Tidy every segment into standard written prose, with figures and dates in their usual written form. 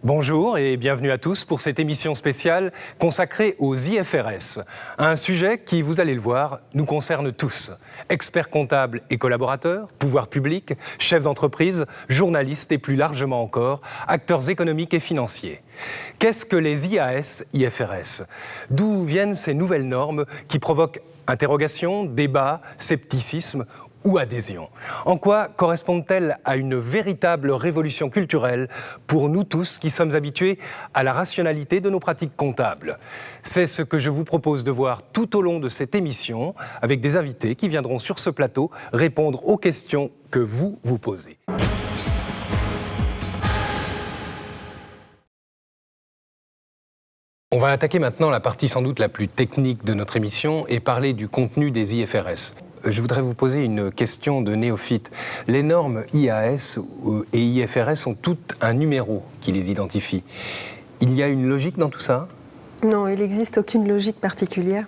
Bonjour et bienvenue à tous pour cette émission spéciale consacrée aux IFRS. Un sujet qui, vous allez le voir, nous concerne tous. Experts comptables et collaborateurs, pouvoirs publics, chefs d'entreprise, journalistes et plus largement encore, acteurs économiques et financiers. Qu'est-ce que les IAS-IFRS ? D'où viennent ces nouvelles normes qui provoquent interrogations, débats, scepticisme ou adhésion? En quoi correspondent-elles à une véritable révolution culturelle pour nous tous qui sommes habitués à la rationalité de nos pratiques comptables? C'est ce que je vous propose de voir tout au long de cette émission avec des invités qui viendront sur ce plateau répondre aux questions que vous vous posez. On va attaquer maintenant la partie sans doute la plus technique de notre émission et parler du contenu des IFRS. Je voudrais vous poser une question de néophyte. Les normes IAS et IFRS ont toutes un numéro qui les identifie. Il y a une logique dans tout ça ? Non, il n'existe aucune logique particulière.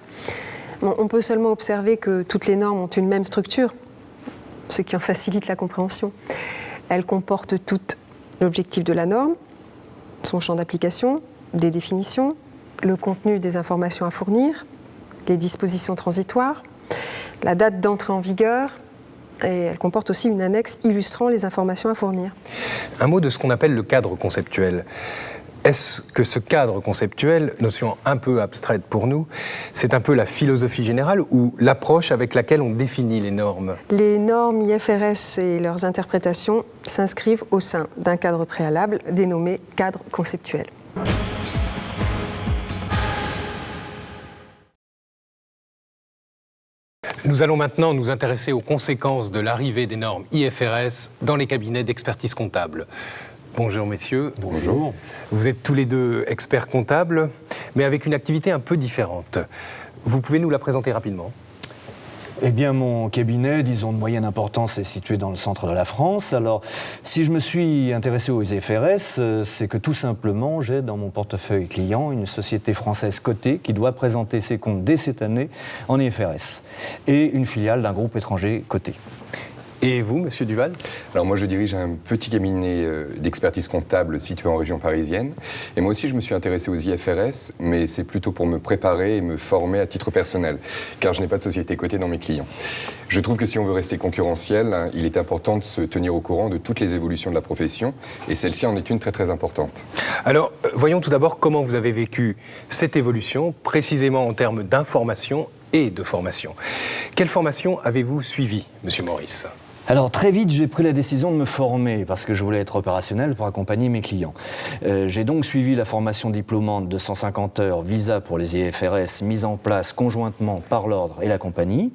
Bon, on peut seulement observer que toutes les normes ont une même structure, ce qui en facilite la compréhension. Elles comportent toutes l'objectif de la norme, son champ d'application, des définitions, le contenu des informations à fournir, les dispositions transitoires, la date d'entrée en vigueur, et elle comporte aussi une annexe illustrant les informations à fournir. Un mot de ce qu'on appelle le cadre conceptuel. Est-ce que ce cadre conceptuel, notion un peu abstraite pour nous, c'est un peu la philosophie générale ou l'approche avec laquelle on définit les normes ? Les normes IFRS et leurs interprétations s'inscrivent au sein d'un cadre préalable dénommé cadre conceptuel. Nous allons maintenant nous intéresser aux conséquences de l'arrivée des normes IFRS dans les cabinets d'expertise comptable. Bonjour messieurs. Bonjour. Vous êtes tous les deux experts comptables, mais avec une activité un peu différente. Vous pouvez nous la présenter rapidement ? Eh bien, mon cabinet, disons de moyenne importance, est situé dans le centre de la France. Alors, si je me suis intéressé aux IFRS, c'est que tout simplement, j'ai dans mon portefeuille client une société française cotée qui doit présenter ses comptes dès cette année en IFRS et une filiale d'un groupe étranger coté. Et vous, monsieur Duval ? Alors moi, je dirige un petit cabinet d'expertise comptable situé en région parisienne. Et moi aussi, je me suis intéressé aux IFRS, mais c'est plutôt pour me préparer et me former à titre personnel, car je n'ai pas de société cotée dans mes clients. Je trouve que si on veut rester concurrentiel, il est important de se tenir au courant de toutes les évolutions de la profession, et celle-ci en est une très très importante. Alors, voyons tout d'abord comment vous avez vécu cette évolution, précisément en termes d'information et de formation. Quelle formation avez-vous suivie, monsieur Maurice ? Alors très vite, j'ai pris la décision de me former parce que je voulais être opérationnel pour accompagner mes clients. J'ai donc suivi la formation diplômante de 150 heures Visa pour les IFRS mise en place conjointement par l'Ordre et la compagnie.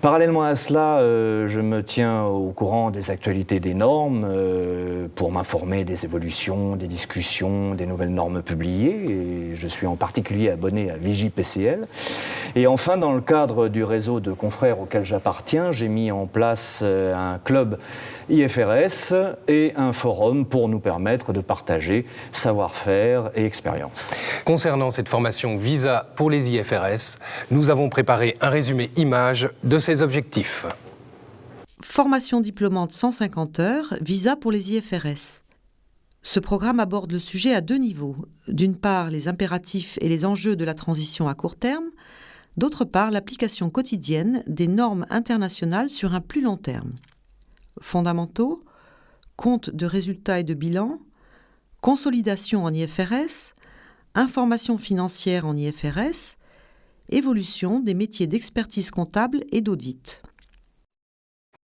Parallèlement à cela, je me tiens au courant des actualités des normes pour m'informer des évolutions, des discussions, des nouvelles normes publiées. Et je suis en particulier abonné à VigiPCL. Et enfin, dans le cadre du réseau de confrères auquel j'appartiens, j'ai mis en place un club IFRS et un forum pour nous permettre de partager savoir-faire et expérience. Concernant cette formation Visa pour les IFRS, nous avons préparé un résumé image de ses objectifs. Formation diplômante 150 heures, Visa pour les IFRS. Ce programme aborde le sujet à deux niveaux. D'une part, les impératifs et les enjeux de la transition à court terme. D'autre part, l'application quotidienne des normes internationales sur un plus long terme. Fondamentaux, compte de résultats et de bilan, consolidation en IFRS, information financière en IFRS, évolution des métiers d'expertise comptable et d'audit.